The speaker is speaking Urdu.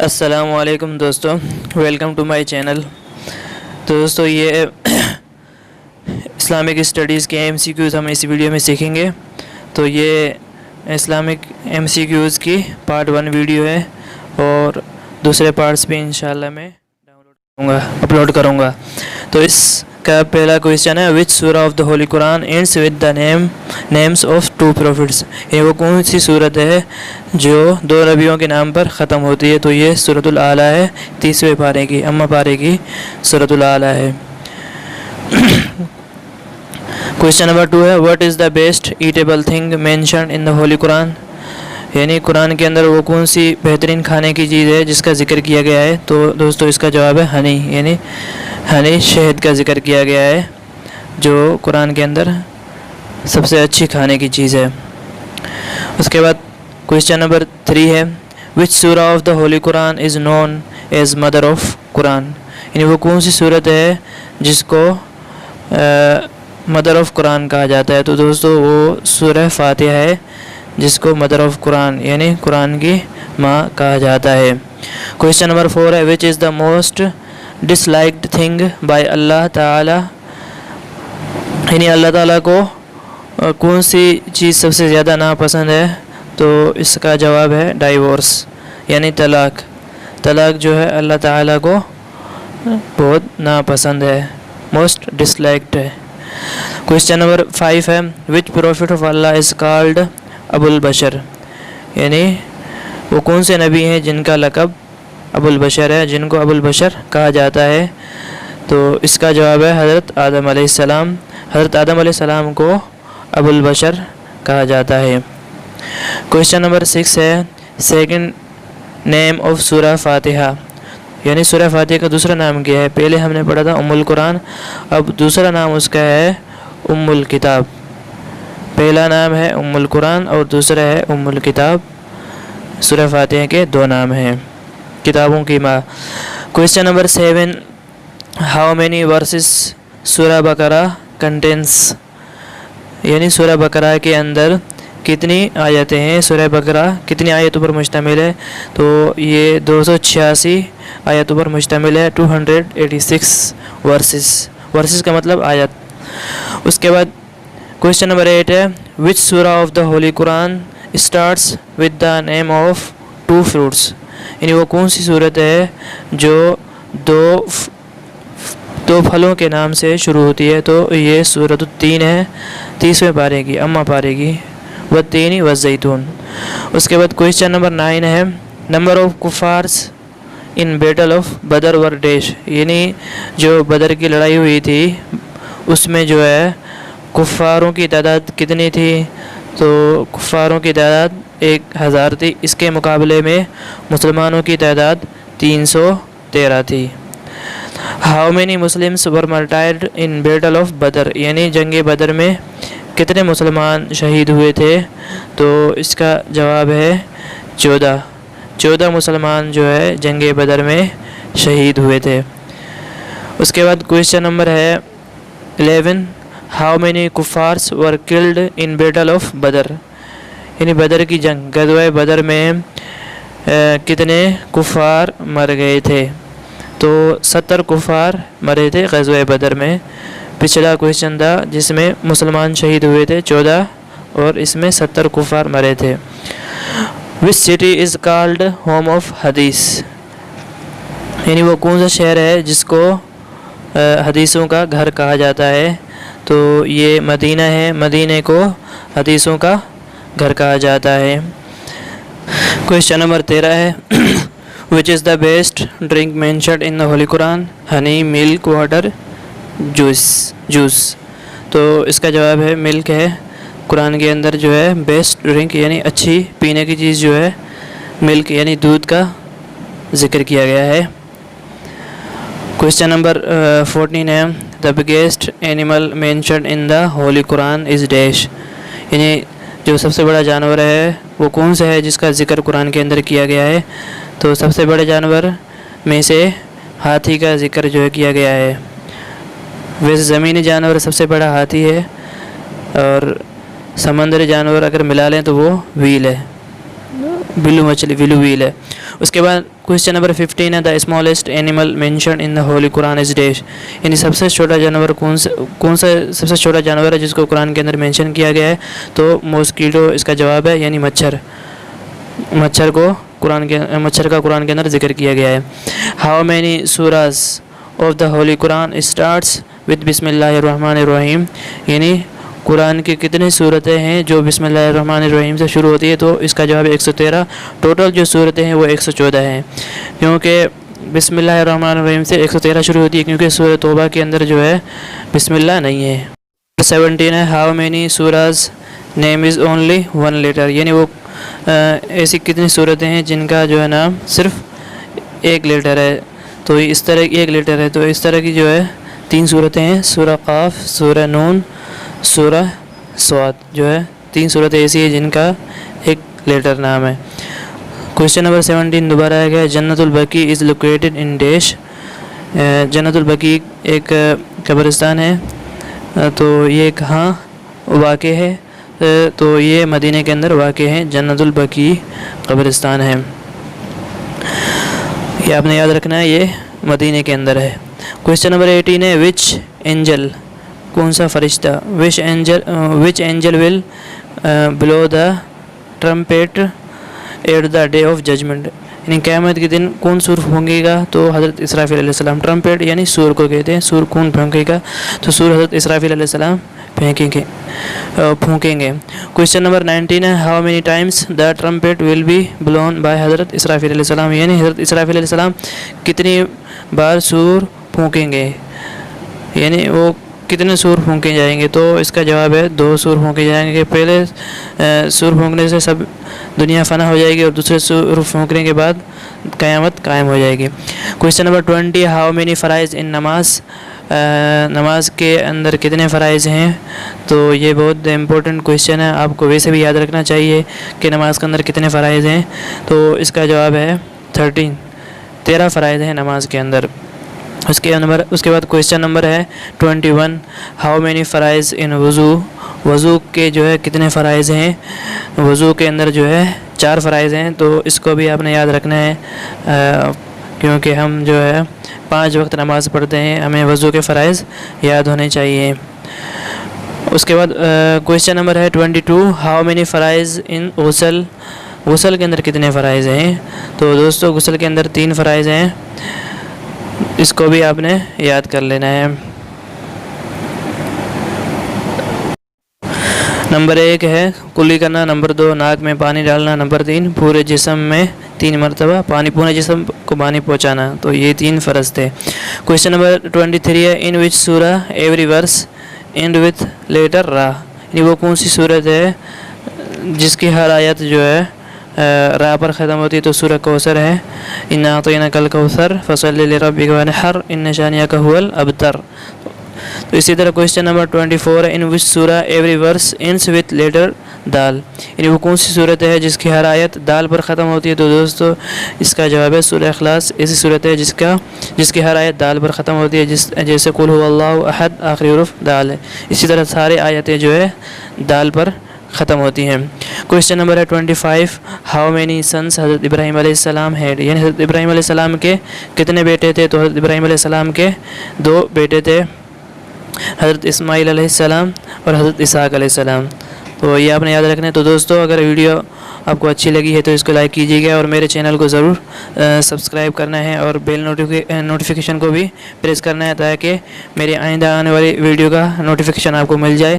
السلام علیکم دوستوں، ویلکم ٹو مائی چینل۔ تو دوستوں یہ اسلامک اسٹڈیز کے ایم سی کیوز ہم اس ویڈیو میں سیکھیں گے۔ تو یہ اسلامک ایم سی کیوز کی پارٹ 1 ویڈیو ہے اور دوسرے پارٹس بھی انشاءاللہ میں اپلوڈ کروں گا۔ تو اس کا پہلا کویسچن ہے وچ سورہ of the holy Quran ends with the names of 2 prophets, یہ وہ کون سی صورت ہے جو 2 نبیوں کے نام پر ختم ہوتی ہے؟ تو یہ سورۃ الاعلیٰ ہے، 30ویں پارے کی اما پارے کی سورۃ الاعلیٰ ہے۔ کویسچن نمبر 2 ہے what is the best eatable thing mentioned in the holy Quran, یعنی قرآن کے اندر وہ کون سی بہترین کھانے کی چیز ہے جس کا ذکر کیا گیا ہے؟ تو دوستو اس کا جواب ہے ہنی، یعنی ہنی شہد کا ذکر کیا گیا ہے جو قرآن کے اندر سب سے اچھی کھانے کی چیز ہے۔ اس کے بعد کویسچن نمبر 3 ہے وچ سورہ of the holy Quran is known as mother of Quran, یعنی وہ کون سی صورت ہے جس کو مدر آف قرآن کہا جاتا ہے؟ تو دوستو وہ سورہ فاتحہ ہے جس کو مدر آف قرآن یعنی قرآن کی ماں کہا جاتا ہے۔ کویسچن نمبر 4 ہے which is the most disliked thing by Allah تعالیٰ، یعنی اللہ تعالیٰ کو کون سی چیز سب سے زیادہ ناپسند ہے؟ تو اس کا جواب ہے ڈائیورس، یعنی طلاق۔ طلاق جو ہے اللہ تعالیٰ کو بہت ناپسند ہے، موسٹ ڈس لائکڈ ہے۔ کویسچن نمبر 5 ہے which prophet of Allah is called ابو البشر، یعنی وہ کون سے نبی ہیں جن کا لقب ابو البشر ہے، جن کو ابو البشر کہا جاتا ہے؟ تو اس کا جواب ہے حضرت آدم علیہ السلام۔ حضرت آدم علیہ السلام کو ابو البشر کہا جاتا ہے۔ کویسچن نمبر 6 ہے سیکنڈ نیم آف سورہ فاتحہ، یعنی سورہ فاتحہ کا دوسرا نام کیا ہے؟ پہلے ہم نے پڑھا تھا ام القرآن، اب دوسرا نام اس کا ہے ام الکتاب۔ پہلا نام ہے ام القرآن اور دوسرا ہے ام الکتاب۔ سورہ فاتحہ کے 2 نام ہیں، کتابوں کی ماں۔ Question number 7 how many verses سورہ بقرہ کنٹینس، یعنی سورہ بقرہ کے اندر کتنی آیتیں ہیں؟ سورہ بقرہ کتنی آیتوں پر مشتمل ہے؟ تو یہ 286 آیتوں پر مشتمل ہے، 286 ورسز کا مطلب آیت۔ اس کے بعد کویسچن نمبر 8 ہے وچ سورہ of the holy Quran starts with the name of 2 fruits, یعنی وہ کون سی صورت ہے جو دو پھلوں کے نام سے شروع ہوتی ہے؟ تو یہ سورۃ التین ہے، 30ویں پارے کی اما پارے کی والتین والزیتون۔ اس کے بعد کویسچن نمبر 9 ہے number of kuffars in battle of Badr were dash, یعنی جو بدر کی لڑائی ہوئی تھی اس میں جو ہے کفاروں کی تعداد کتنی تھی؟ تو کفاروں کی تعداد 1000 تھی، اس کے مقابلے میں مسلمانوں کی تعداد 313 تھی۔ How many Muslims were martyred in battle of Badr, یعنی جنگ بدر میں کتنے مسلمان شہید ہوئے تھے؟ تو اس کا جواب ہے 14 مسلمان جو ہے جنگ بدر میں شہید ہوئے تھے۔ اس کے بعد کویسچن نمبر ہے 11 how many kuffars were killed in battle of Badr, یعنی بدر کی جنگ غزوہ بدر میں کتنے کفار مر گئے تھے؟ تو 70 کفار مرے تھے غزوہ بدر میں۔ پچھلا کویسچن تھا جس میں مسلمان شہید ہوئے تھے 14 اور اس میں 70 کفار مرے تھے۔ Which city is called home of hadith, یعنی وہ کون سا شہر ہے جس کو حدیثوں کا گھر کہا جاتا ہے؟ تو یہ مدینہ ہے، مدینہ کو حدیثوں کا گھر کہا جاتا ہے۔ کویسچن نمبر 13 ہے which is the best drink mentioned in the holy Quran, honey, milk, water, juice. تو اس کا جواب ہے ملک ہے، قرآن کے اندر جو ہے بیسٹ ڈرنک یعنی اچھی پینے کی چیز جو ہے ملک یعنی دودھ کا ذکر کیا گیا ہے۔ کویسچن نمبر 14 ہے the biggest animal mentioned in the holy Quran is dash, یعنی جو سب سے بڑا جانور ہے وہ کون سا ہے جس کا ذکر قرآن کے اندر کیا گیا ہے؟ تو سب سے بڑے جانور میں سے ہاتھی کا ذکر جو ہے کیا گیا ہے۔ ویسے زمینی جانور سب سے بڑا ہاتھی ہے اور سمندری جانور اگر ملا لیں تو وہ ویل ہے۔ بلو مچھلی بلو ویل ہے. اس کے بعد کوشچن نمبر 15 ہے the smallest animal mention in the holy Quran is dash. یعنی سب سے چھوٹا جانور کون سا سب سے چھوٹا جانور ہے جس کو قرآن کے اندر مینشن کیا گیا ہے؟ تو موسکیٹو اس کا جواب ہے، یعنی مچھر کا قرآن کے اندر ذکر کیا گیا ہے. How many surahs of the holy Quran starts with بسم اللہ الرحمن الرحیم. یعنی قرآن کی کتنی صورتیں ہیں جو بسم اللہ الرحمن الرحیم سے شروع ہوتی ہے؟ تو اس کا جواب ہے 113. ٹوٹل جو صورتیں ہیں وہ 114 ہیں، کیونکہ بسم اللہ الرحمن الرحیم سے 113 شروع ہوتی ہے، کیونکہ سورہ توبہ کے اندر جو ہے بسم اللہ نہیں ہے. 17 ہے how many surahs name is only 1 letter. یعنی وہ ایسی کتنی صورتیں ہیں جن کا جو ہے نام صرف 1 لیٹر ہے؟ تو اس طرح کی 1 لیٹر ہے، تو اس طرح کی جو ہے 3 صورتیں ہیں، سورہ قاف، سورہ نون، سورہ صاد. جو ہے 3 صورتیں ایسی ہیں جن کا 1 لیٹر نام ہے. کوشچن نمبر 17 دوبارہ آیا گیا جنت البقیع از لوکیٹڈ ان ڈیش. جنت البقیع ایک قبرستان ہے، تو یہ کہاں واقع ہے؟ تو یہ مدینہ کے اندر واقع ہے، جنت البقیع قبرستان ہے. یہ آپ نے یاد رکھنا ہے، یہ مدینہ کے اندر ہے. کوشچن نمبر 18 ہے وچ اینجل، کون سا فرشتہ، which angel will blow the trumpet at the day of judgment. یعنی قیامت کے دن کون سور پھونکے گا؟ تو حضرت اسرافیل علیہ السلام. ٹرمپیٹ یعنی سور کو کہتے ہیں، سور کون پھونکے گا؟ تو سور حضرت اسرافیل علیہ السلام پھونکیں گے. کوشچن نمبر 19 ہے how many times the trumpet will be blown by حضرت اسرافیل علیہ السلام. یعنی حضرت اسرافیل علیہ السلام کتنی بار سور پھونکیں گے؟ یعنی وہ کتنے سور پھونکے جائیں گے؟ تو اس کا جواب ہے 2 سور پھونکے جائیں گے. پہلے سور پھونکنے سے سب دنیا فنا ہو جائے گی، اور دوسرے سور پھونکنے کے بعد قیامت قائم ہو جائے گی. کوشچن نمبر 20 ہاؤ مینی فرائض ان نماز. نماز کے اندر کتنے فرائض ہیں؟ تو یہ بہت امپورٹنٹ کوشچن ہے، آپ کو ویسے بھی یاد رکھنا چاہیے کہ نماز کے اندر کتنے فرائض ہیں. تو اس کا جواب ہے 13 فرائض ہیں نماز کے اندر. اس کے بعد کوشچن نمبر ہے 21 ہاؤ مینی فرائض ان وضو. وضو کے جو ہے کتنے فرائض ہیں؟ وضو کے اندر جو ہے 4 فرائض ہیں. تو اس کو بھی آپ نے یاد رکھنا ہے، کیونکہ ہم جو ہے 5 وقت نماز پڑھتے ہیں، ہمیں وضو کے فرائض یاد ہونے چاہیے. اس کے بعد کوشچن نمبر ہے 22 ہاؤ مینی فرائض ان غسل. غسل کے اندر کتنے فرائض ہیں؟ تو دوستو غسل کے اندر 3 فرائض ہیں، اس کو بھی آپ نے یاد کر لینا ہے. نمبر 1 ہے کلی کرنا، نمبر 2 ناک میں پانی ڈالنا، نمبر 3 پورے جسم میں 3 مرتبہ پورے جسم کو پانی پہنچانا. تو یہ 3 فرض تھے. کوشچن نمبر 23 ہے ان وچ سورہ every verse end with letter را. یعنی وہ کون سی صورت ہے جس کی ہر آیت جو ہے را پر ختم ہوتی ہے؟ تو سورہ کوثر ہے. انا اعطیناک الکوثر فصلی لربک وانحر ان شانئک ھو الابتر. تو اسی طرح کوشچن نمبر 24 ہے ان وچ سورہ every verse ends with letter دال. یعنی وہ کون سی صورت ہے جس کی ہر آیت دال پر ختم ہوتی ہے؟ تو دوستو اس کا جواب ہے سورہ اخلاص. ایسی صورت ہے جس کی ہر آیت دال پر ختم ہوتی ہے، جیسے قل ھو اللہ احد آخری حرف دال ہے. اسی طرح سارے آیتیں جو ہے دال پر ختم ہوتی ہیں. کوشچن نمبر ہے 25 ہاؤ مینی سنس حضرت ابراہیم علیہ السلام ہیڈ. یعنی حضرت ابراہیم علیہ السلام کے کتنے بیٹے تھے؟ تو حضرت ابراہیم علیہ السلام کے 2 بیٹے تھے، حضرت اسماعیل علیہ السلام اور حضرت اسحاق علیہ السلام. تو یہ آپ نے یاد رکھنا ہے. تو دوستو اگر ویڈیو آپ کو اچھی لگی ہے تو اس کو لائک کیجیے گا، اور میرے چینل کو ضرور سبسکرائب کرنا ہے، اور بیل نوٹیفیکیشن کو بھی پریس کرنا ہے تاکہ میری آئندہ آنے والی ویڈیو کا نوٹیفیکیشن آپ کو مل جائے.